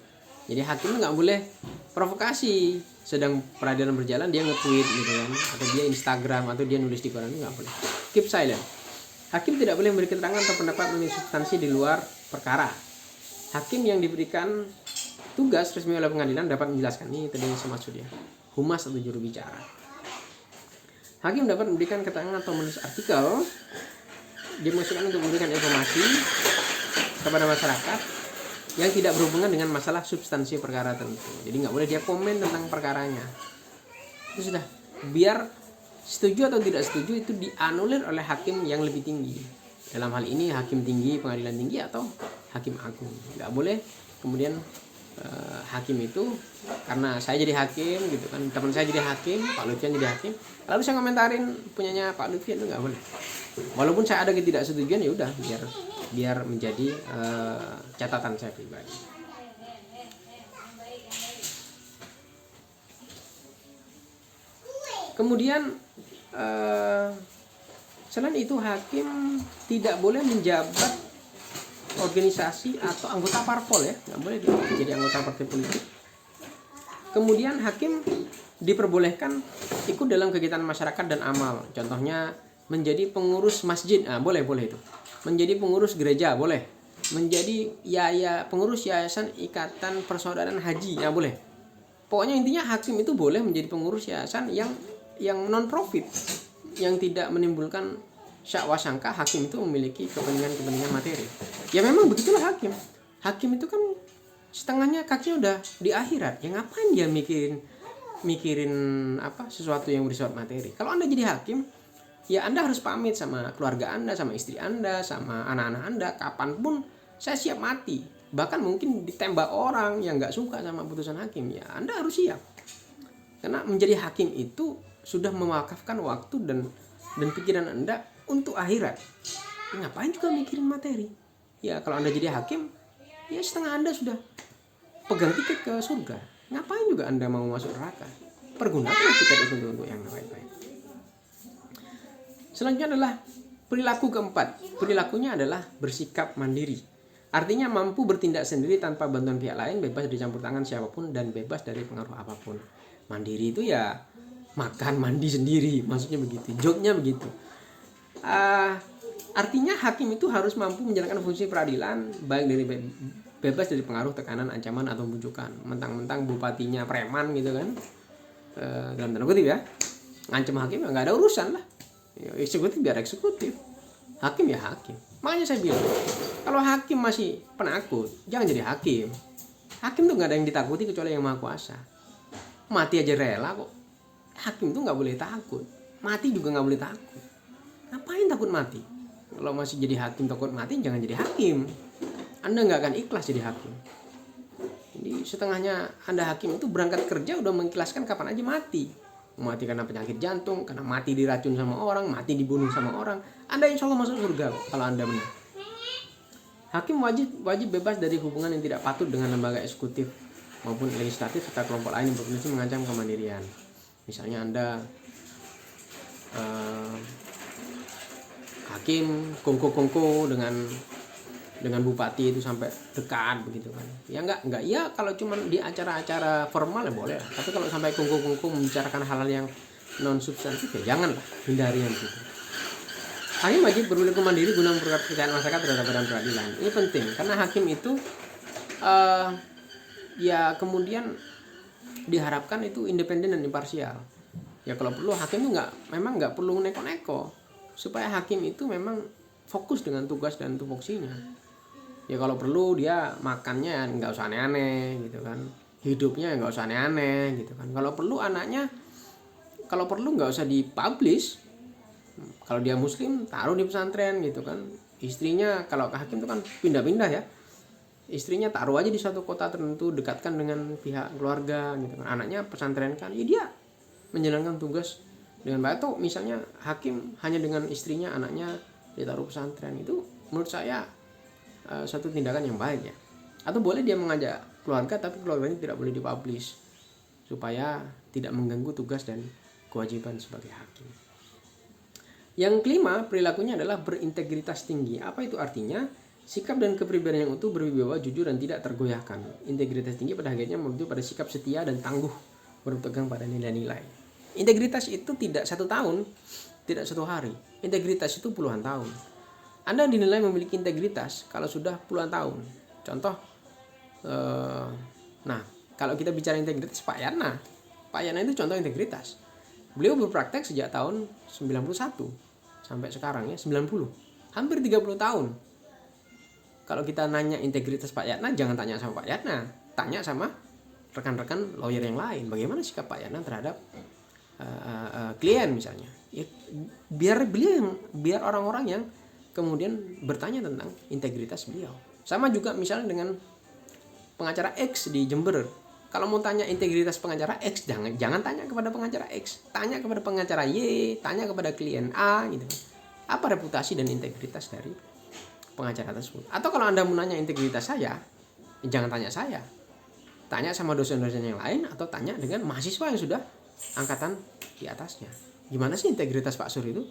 Jadi hakim nggak boleh provokasi, sedang peradilan berjalan dia nge-tweet gitu kan, atau dia Instagram, atau dia nulis di koran, nggak boleh. Keep silent. Hakim tidak boleh memberi keterangan atau pendapat mengenai substansi di luar perkara. Hakim yang diberikan tugas resmi oleh pengadilan dapat menjelaskan, ini tadi maksudnya humas atau juru bicara. Hakim dapat memberikan keterangan atau menulis artikel dimaksudkan untuk memberikan informasi kepada masyarakat yang tidak berhubungan dengan masalah substansi perkara tertentu. Jadi nggak boleh dia komen tentang perkaranya. Itu sudah, biar setuju atau tidak setuju itu dianulir oleh hakim yang lebih tinggi. Dalam hal ini hakim tinggi, pengadilan tinggi, atau hakim agung. Nggak boleh kemudian hakim itu, karena saya jadi hakim gitu kan, teman saya jadi hakim, Pak Lutfian jadi hakim, lalu saya komentarin punyanya Pak Lutfian, itu nggak boleh. Walaupun saya ada ketidaksetujuan, ya udah, biar menjadi catatan saya pribadi. Kemudian selain itu hakim tidak boleh menjabat organisasi atau anggota parpol, ya, nggak boleh jadi anggota partai politik. Kemudian hakim diperbolehkan ikut dalam kegiatan masyarakat dan amal. Contohnya menjadi pengurus masjid, boleh itu. Menjadi pengurus gereja, boleh. Menjadi pengurus yayasan ikatan persaudaraan haji, boleh. Pokoknya intinya hakim itu boleh menjadi pengurus yayasan yang non profit, yang tidak menimbulkan syak wasangka hakim itu memiliki kepentingan materi. Ya memang begitulah hakim. Hakim itu kan setengahnya kakinya udah di akhirat. Ya ngapain dia mikirin sesuatu yang bersifat materi. Kalau Anda jadi hakim, ya Anda harus pamit sama keluarga Anda, sama istri Anda, sama anak-anak Anda, kapanpun saya siap mati. Bahkan mungkin ditembak orang yang nggak suka sama putusan hakim, ya Anda harus siap. Karena menjadi hakim itu sudah mewakafkan waktu dan pikiran Anda untuk akhirat. Ya, ngapain juga mikirin materi? Ya kalau Anda jadi hakim, ya setengah Anda sudah pegang tiket ke surga. Ngapain juga Anda mau masuk neraka? Pergunakan tiket itu untuk yang baik-baik. Selanjutnya adalah perilaku keempat. Perilakunya adalah bersikap mandiri. Artinya mampu bertindak sendiri tanpa bantuan pihak lain, bebas dicampur tangan siapapun, dan bebas dari pengaruh apapun. Mandiri itu ya makan mandi sendiri, maksudnya begitu. Joknya begitu. Artinya hakim itu harus mampu menjalankan fungsi peradilan baik dari bebas dari pengaruh, tekanan, ancaman, atau bujukan. Mentang-mentang bupatinya preman gitu kan, dalam tanda kutip ya, ngancam hakim ya nggak ada urusan lah. Eksekutif biar eksekutif, hakim ya hakim. Makanya saya bilang, kalau hakim masih penakut, jangan jadi hakim. Hakim tuh nggak ada yang ditakuti kecuali yang maha kuasa. Mati aja rela kok. Hakim tuh nggak boleh takut, mati juga nggak boleh takut. Ngapain takut mati? Kalau masih jadi hakim takut mati, jangan jadi hakim. Anda nggak akan ikhlas jadi hakim. Jadi setengahnya Anda hakim itu berangkat kerja udah mengikhlaskan kapan aja mati. Mati karena penyakit jantung, karena mati diracun sama orang, mati dibunuh sama orang. Anda insya Allah masuk surga kalau Anda benar. Hakim wajib bebas dari hubungan yang tidak patut dengan lembaga eksekutif maupun legislatif serta kelompok lain yang berpotensi mengancam kemandirian. Misalnya Anda hakim kongko dengan bupati itu sampai dekat begitu kan. Ya enggak ya, kalau cuma di acara-acara formal ya boleh. Tapi kalau sampai kongko membicarakan hal-hal yang non substantif ya janganlah, hindari yang begitu. Hakim wajib berperilaku mandiri guna memperkuat kepercayaan masyarakat terhadap badan peradilan. Ini penting karena hakim itu ya kemudian diharapkan itu independen dan imparsial. Ya kalau perlu hakim itu memang nggak perlu neko-neko, supaya hakim itu memang fokus dengan tugas dan tupoksinya. Ya kalau perlu dia makannya nggak usah aneh-aneh gitu kan, hidupnya nggak usah aneh-aneh gitu kan. Kalau perlu nggak usah dipublish. Kalau dia muslim taruh di pesantren gitu kan. Istrinya kalau hakim itu kan pindah-pindah ya, istrinya taruh aja di suatu kota tertentu, dekatkan dengan pihak keluarga gitu kan. Anaknya pesantren kan, ya dia menjalankan tugas dengan baik. Atau misalnya hakim hanya dengan istrinya, anaknya ditaruh pesantren, itu menurut saya satu tindakan yang baik ya. Atau boleh dia mengajak keluarga tapi keluarganya tidak boleh dipublish supaya tidak mengganggu tugas dan kewajiban sebagai hakim. Yang kelima, perilakunya adalah berintegritas tinggi. Apa itu artinya? Sikap dan kepribadian yang utuh, berwibawa, jujur, dan tidak tergoyahkan. Integritas tinggi pada hakikatnya merujuk pada sikap setia dan tangguh, berpegang pada nilai-nilai. Integritas itu tidak 1 tahun, tidak 1 hari. Integritas itu puluhan tahun. Anda dinilai memiliki integritas kalau sudah puluhan tahun. Contoh, nah kalau kita bicara integritas, Pak Yana itu contoh integritas. Beliau berpraktek sejak tahun 91 sampai sekarang ya 90, hampir 30 tahun. Kalau kita nanya integritas Pak Yana, jangan tanya sama Pak Yana, tanya sama rekan-rekan lawyer yang lain. Bagaimana sikap Pak Yana terhadap klien misalnya? Ya, biar orang-orang yang kemudian bertanya tentang integritas beliau. Sama juga misalnya dengan pengacara X di Jember. Kalau mau tanya integritas pengacara X, jangan tanya kepada pengacara X, tanya kepada pengacara Y, tanya kepada klien A gitu. Apa reputasi dan integritas dari pengacara tersebut? Atau kalau Anda mau nanya integritas saya, jangan tanya saya. Tanya sama dosen-dosen yang lain atau tanya dengan mahasiswa yang sudah angkatan di atasnya. Gimana sih integritas Pak Sur itu?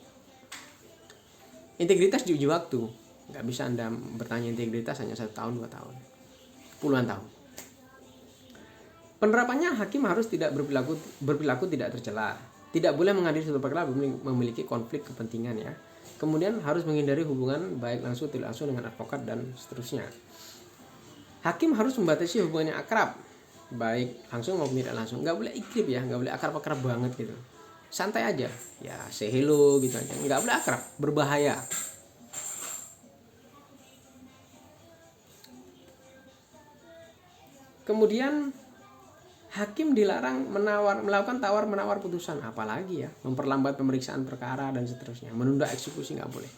Integritas diuji waktu. Nggak bisa Anda bertanya integritas hanya 1 tahun, 2 tahun, puluhan tahun. Penerapannya, hakim harus tidak berperilaku tidak tercela, tidak boleh mengadili suatu perkara memiliki konflik kepentingan ya. Kemudian harus menghindari hubungan baik langsung tidak langsung dengan advokat dan seterusnya. Hakim harus membatasi hubungan yang akrab, baik langsung maupun tidak langsung. Nggak boleh ikrip ya, nggak boleh akrab-akrab banget gitu. Santai aja, ya say hello gitu aja. Nggak boleh akrab, berbahaya. Kemudian hakim dilarang melakukan tawar-menawar putusan, apalagi ya memperlambat pemeriksaan perkara dan seterusnya, menunda eksekusi nggak boleh.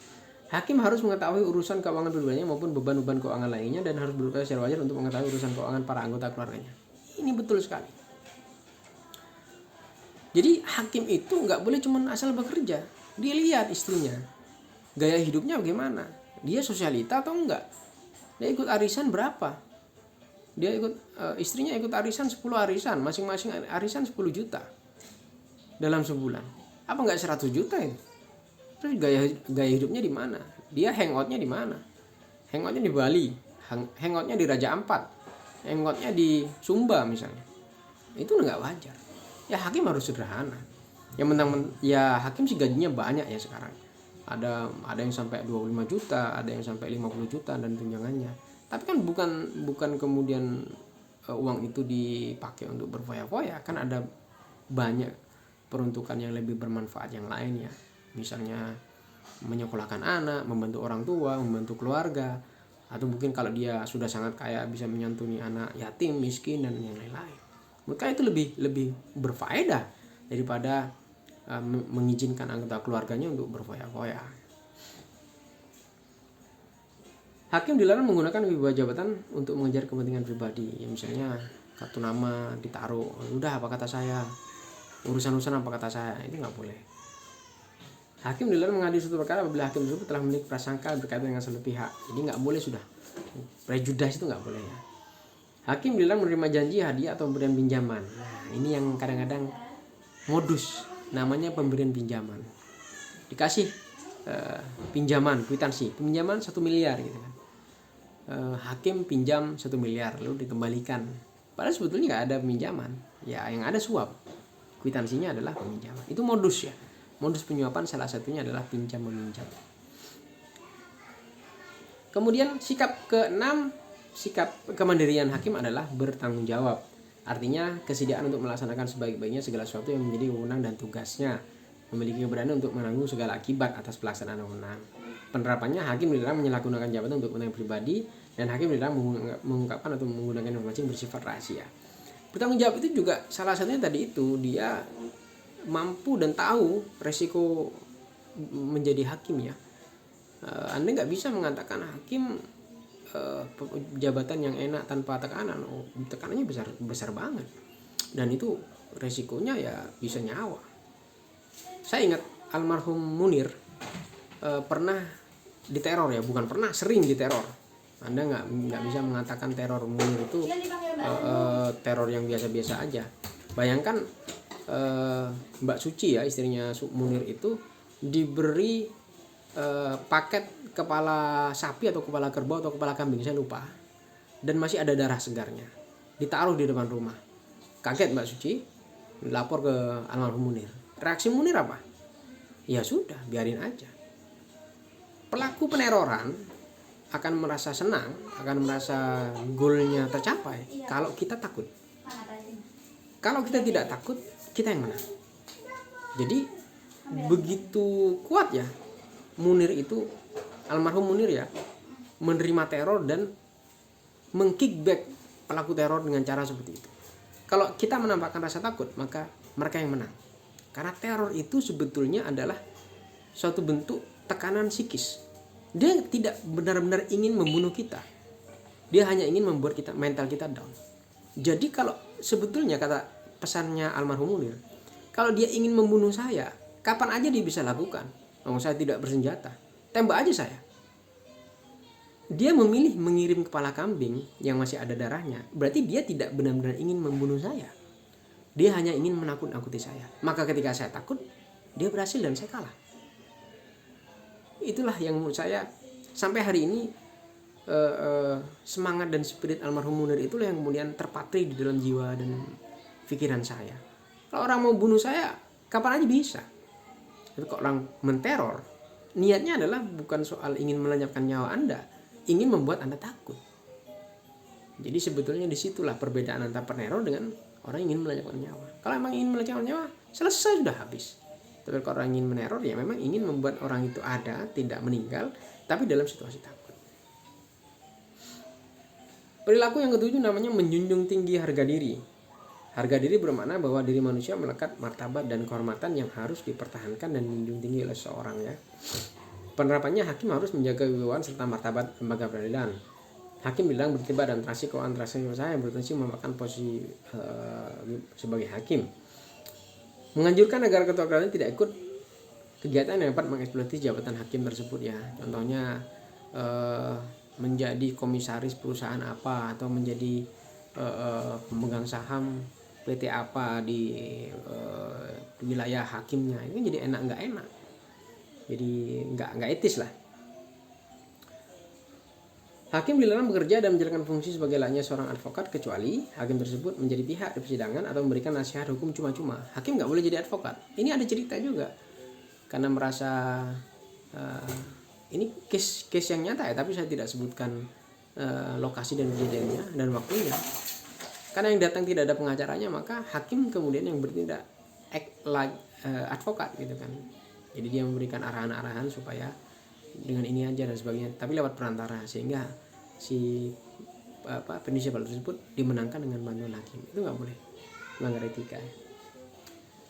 Hakim harus mengetahui urusan keuangan pribadinya maupun beban-beban keuangan lainnya dan harus berupaya secara wajar untuk mengetahui urusan keuangan para anggota keluarganya. Ini betul sekali. Jadi hakim itu nggak boleh cuma asal bekerja, dia lihat istrinya, gaya hidupnya bagaimana, dia sosialita atau enggak, dia ikut arisan berapa. Dia istrinya ikut arisan 10 arisan, masing-masing arisan 10 juta dalam sebulan. Apa enggak 100 juta itu? Terus gaya hidupnya di mana? Dia hangoutnya di mana? Hangoutnya di Bali, hangoutnya di Raja Ampat, hangoutnya di Sumba misalnya. Itu enggak wajar. Ya hakim harus sederhana. Yang mentang ya hakim sih gajinya banyak ya sekarang. Ada yang sampai 25 juta, ada yang sampai 50 juta dan tunjangannya. Tapi kan bukan kemudian uang itu dipakai untuk berfoya-foya, kan ada banyak peruntukan yang lebih bermanfaat yang lain ya. Misalnya menyekolahkan anak, membantu orang tua, membantu keluarga, atau mungkin kalau dia sudah sangat kaya bisa menyantuni anak yatim, miskin dan yang lain-lain. Maka itu lebih berfaedah daripada mengizinkan anggota keluarganya untuk berfoya-foya. Hakim dilarang menggunakan wibawa jabatan untuk mengejar kepentingan pribadi. Ya misalnya kartu nama ditaruh, udah apa kata saya, urusan apa kata saya, itu nggak boleh. Hakim dilarang mengadili suatu perkara apabila hakim tersebut telah memiliki prasangka berkaitan dengan satu pihak. Jadi nggak boleh sudah. Prejudice itu nggak boleh ya. Hakim dilarang menerima janji, hadiah atau pemberian pinjaman. Nah, ini yang kadang-kadang modus, namanya pemberian pinjaman. Dikasih pinjaman, kwitansi, pinjaman 1 miliar gitu kan. Hakim pinjam 1 miliar lalu dikembalikan. Padahal sebetulnya nggak ada pinjaman. Ya yang ada suap. Kwitansinya adalah peminjaman. Itu modus ya. Modus penyuapan salah satunya adalah pinjam meminjam. Kemudian sikap ke-6, sikap kemandirian hakim adalah bertanggung jawab. Artinya kesediaan untuk melaksanakan sebaik-baiknya segala sesuatu yang menjadi wewenang dan tugasnya. Memiliki keberanian untuk menanggung segala akibat atas pelaksanaan wewenang. Penerapannya, hakim dilarang menyalahgunakan jabatan untuk kepentingan pribadi dan hakim dilarang mengungkapkan atau menggunakan informasi yang bersifat rahasia. Bertanggung jawab itu juga salah satunya tadi itu dia mampu dan tahu resiko menjadi hakim ya. Anda nggak bisa mengatakan hakim jabatan yang enak tanpa tekanan. Tekanannya besar banget dan itu resikonya ya bisa nyawa. Saya ingat almarhum Munir pernah diteror ya, bukan pernah, sering diteror. Anda nggak bisa mengatakan teror Munir itu teror yang biasa-biasa aja. Bayangkan Mbak Suci ya, istrinya Munir itu diberi paket kepala sapi atau kepala kerbau atau kepala kambing, saya lupa, dan masih ada darah segarnya, ditaruh di depan rumah. Kaget Mbak Suci, lapor ke almarhum Munir. Reaksi Munir apa? Ya sudah, biarin aja. Pelaku peneroran akan merasa senang, akan merasa goalnya tercapai kalau kita takut. Kalau kita tidak takut, kita yang menang. Jadi begitu kuat ya Munir itu, almarhum Munir ya, menerima teror dan mengkickback pelaku teror dengan cara seperti itu. Kalau kita menampakkan rasa takut, maka mereka yang menang. Karena teror itu sebetulnya adalah suatu bentuk tekanan psikis. Dia tidak benar-benar ingin membunuh kita. Dia hanya ingin membuat kita, mental kita down. Jadi kalau sebetulnya kata pesannya almarhum Munir, kalau dia ingin membunuh saya, kapan aja dia bisa lakukan. Saya tidak bersenjata, tembak aja saya. Dia memilih mengirim kepala kambing yang masih ada darahnya, berarti dia tidak benar-benar ingin membunuh saya. Dia hanya ingin menakut-nakuti saya. Maka ketika saya takut, dia berhasil dan saya kalah. Itulah yang menurut saya sampai hari ini semangat dan spirit almarhum Munir itulah yang kemudian terpatri di dalam jiwa dan pikiran saya. Kalau orang mau bunuh saya, kapan aja bisa. Tapi kalau orang menteror, niatnya adalah bukan soal ingin melenyapkan nyawa Anda, ingin membuat Anda takut. Jadi sebetulnya disitulah perbedaan antara peneror dengan orang ingin melenyapkan nyawa. Kalau emang ingin melenyapkan nyawa, selesai, sudah habis. Tapi kalau orang ingin meneror, ya memang ingin membuat orang itu ada, tidak meninggal, tapi dalam situasi takut. Perilaku yang ketujuh namanya menjunjung tinggi harga diri. Harga diri bermakna bahwa diri manusia melekat martabat dan kehormatan yang harus dipertahankan dan dijunjung tinggi oleh seorang ya. Penerapannya, hakim harus menjaga kewibawaan serta martabat lembaga peradilan. Hakim bilang bertiba dan transaksi keuangan transaksi usaha yang berpotensi memakan posisi sebagai hakim. Menganjurkan agar ketua peradilan tidak ikut kegiatan yang dapat mengeksploitasi jabatan hakim tersebut ya. Contohnya menjadi komisaris perusahaan apa, atau menjadi pemegang saham PT apa di wilayah hakimnya. Ini jadi nggak enak. Jadi nggak etis lah. Hakim dilarang bekerja dan menjalankan fungsi sebagai layaknya seorang advokat kecuali hakim tersebut menjadi pihak di persidangan atau memberikan nasihat hukum cuma-cuma. Hakim nggak boleh jadi advokat. Ini ada cerita juga. Karena merasa ini case yang nyata ya, tapi saya tidak sebutkan lokasi dan kejadiannya dan waktunya. Karena yang datang tidak ada pengacaranya, maka hakim kemudian yang bertindak act like advokat gitu kan. Jadi dia memberikan arahan-arahan supaya dengan ini aja dan sebagainya, tapi lewat perantara, sehingga si penisial tersebut dimenangkan dengan bantuan hakim. Itu nggak boleh, melanggar etika.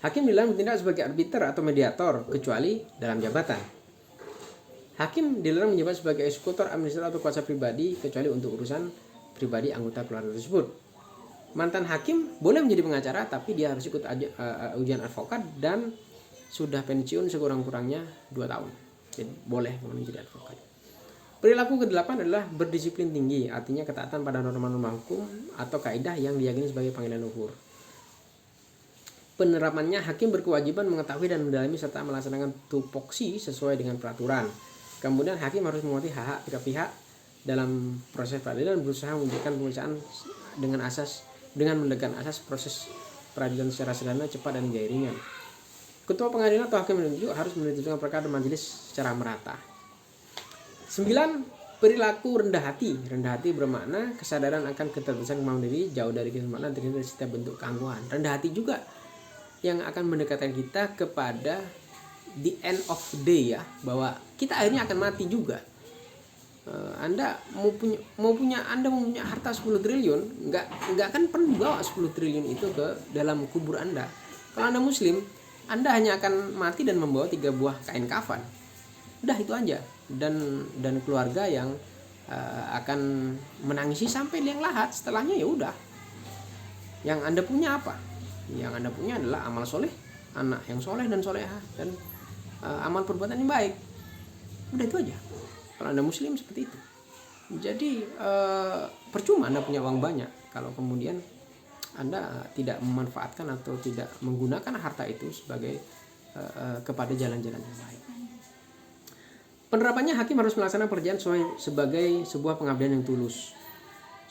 Hakim dilarang bertindak sebagai arbiter atau mediator kecuali dalam jabatan. Hakim dilarang menjabat sebagai eksekutor, administrator atau kuasa pribadi kecuali untuk urusan pribadi anggota keluarga tersebut. Mantan hakim boleh menjadi pengacara, tapi dia harus ikut ujian advokat dan sudah pensiun sekurang-kurangnya 2 tahun. Jadi boleh menjadi advokat. Perilaku ke-8 adalah berdisiplin tinggi, artinya ketaatan pada norma-norma hukum atau kaidah yang diyakini sebagai panggilan luhur. Penerapannya, hakim berkewajiban mengetahui dan mendalami serta melaksanakan tupoksi sesuai dengan peraturan. Kemudian hakim harus mengerti hak-hak pihak-pihak dalam proses peradilan, berusaha mewujudkan pemeriksaan dengan melegakan asas proses peradilan secara sederhana, cepat dan biaya ringan. Ketua pengadilan atau hakim juga harus menentukan perkara majelis secara merata. 9. Perilaku rendah hati. Rendah hati bermakna kesadaran akan keterbatasan kemampuan diri, jauh dari kesempurnaan, terhindar dari setiap bentuk keangkuhan. Rendah hati juga yang akan mendekatkan kita kepada the end of the day ya, bahwa kita akhirnya akan mati juga. Anda mau punya harta 10 triliun, nggak akan pernah bawa 10 triliun itu ke dalam kubur Anda. Kalau Anda muslim, Anda hanya akan mati dan membawa 3 buah kain kafan. Udah itu aja. Dan keluarga yang akan menangisi sampai liang lahat. Setelahnya ya udah. Yang Anda punya apa? Yang Anda punya adalah amal soleh, anak yang soleh dan solehah, dan amal perbuatan yang baik. Udah itu aja. Kalau Anda muslim seperti itu. Jadi percuma Anda punya uang banyak kalau kemudian Anda tidak memanfaatkan atau tidak menggunakan harta itu sebagai kepada jalan-jalan yang baik. Penerapannya, hakim harus melaksanakan pekerjaan sebagai sebuah pengabdian yang tulus,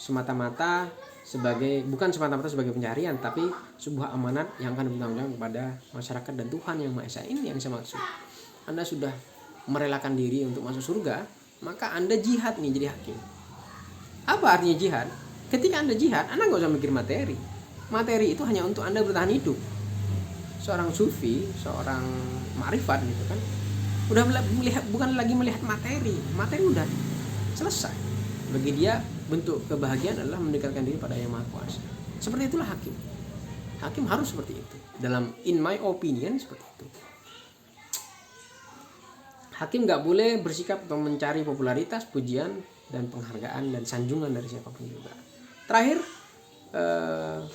bukan semata-mata sebagai pencarian, tapi sebuah amanat yang akan bertanggung jawab kepada masyarakat dan Tuhan yang Maha Esa. Ini yang saya maksud. Anda sudah merelakan diri untuk masuk surga, maka Anda jihad nih jadi hakim. Apa artinya jihad? Ketika Anda jihad, Anda nggak usah mikir materi. Materi itu hanya untuk Anda bertahan hidup. Seorang sufi, seorang ma'rifat gitu kan, udah bukan lagi melihat materi udah selesai. Bagi dia bentuk kebahagiaan adalah mendekatkan diri pada Yang Maha Kuasa. Seperti itulah hakim. Hakim harus seperti itu. In my opinion seperti itu. Hakim nggak boleh bersikap atau mencari popularitas, pujian, dan penghargaan dan sanjungan dari siapapun juga. Terakhir,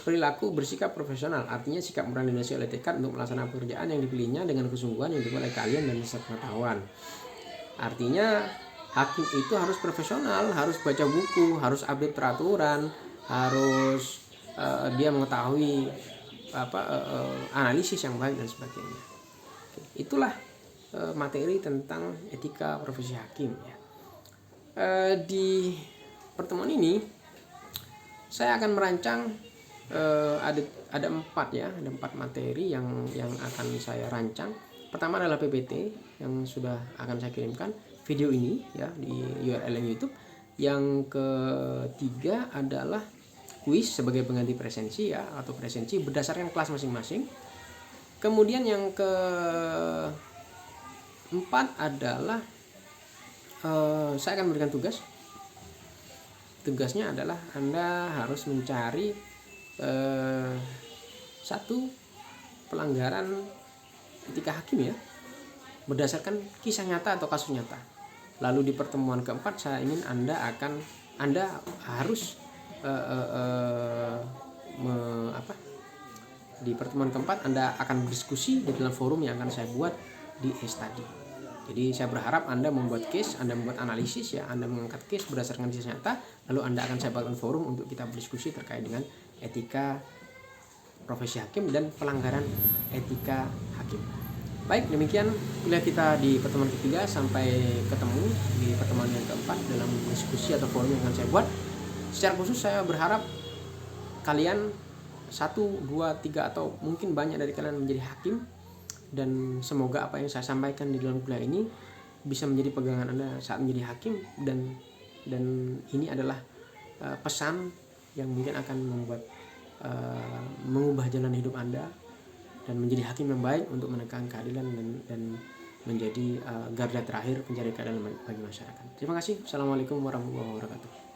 perilaku bersikap profesional, artinya sikap moral yang didasari oleh tekad untuk melaksanakan pekerjaan yang dipilihnya dengan kesungguhan yang dimulai kalian dan sepengetahuan. Artinya hakim itu harus profesional, harus baca buku, harus update peraturan, harus dia mengetahui analisis yang baik dan sebagainya. Itulah materi tentang etika profesi hakim ya. Di pertemuan ini saya akan merancang ada 4 materi yang akan saya rancang. Pertama adalah PPT yang sudah akan saya kirimkan video ini ya di URL YouTube. Yang ketiga adalah kuis sebagai pengganti presensi ya, atau presensi berdasarkan kelas masing-masing. Kemudian yang keempat adalah saya akan memberikan tugasnya adalah Anda harus mencari satu pelanggaran etika hakim ya, berdasarkan kisah nyata atau kasus nyata. Lalu di pertemuan keempat saya ingin Anda harus di pertemuan keempat Anda akan berdiskusi di dalam forum yang akan saya buat di e-study. Jadi saya berharap Anda membuat case, Anda membuat analisis ya, Anda mengangkat case berdasarkan kisah nyata, lalu Anda akan saya buatkan forum untuk kita berdiskusi terkait dengan etika profesi hakim dan pelanggaran etika hakim. Baik, demikian kuliah kita di pertemuan ketiga, sampai ketemu di pertemuan yang keempat dalam diskusi atau forum yang akan saya buat. Secara khusus saya berharap kalian 1, 2, 3 atau mungkin banyak dari kalian menjadi hakim. Dan semoga apa yang saya sampaikan di dalam kuliah ini bisa menjadi pegangan Anda saat menjadi hakim, dan ini adalah pesan yang mungkin akan mengubah jalan hidup Anda dan menjadi hakim yang baik untuk menegakkan keadilan dan menjadi garda terakhir pencari keadilan bagi masyarakat. Terima kasih. Assalamualaikum warahmatullahi wabarakatuh.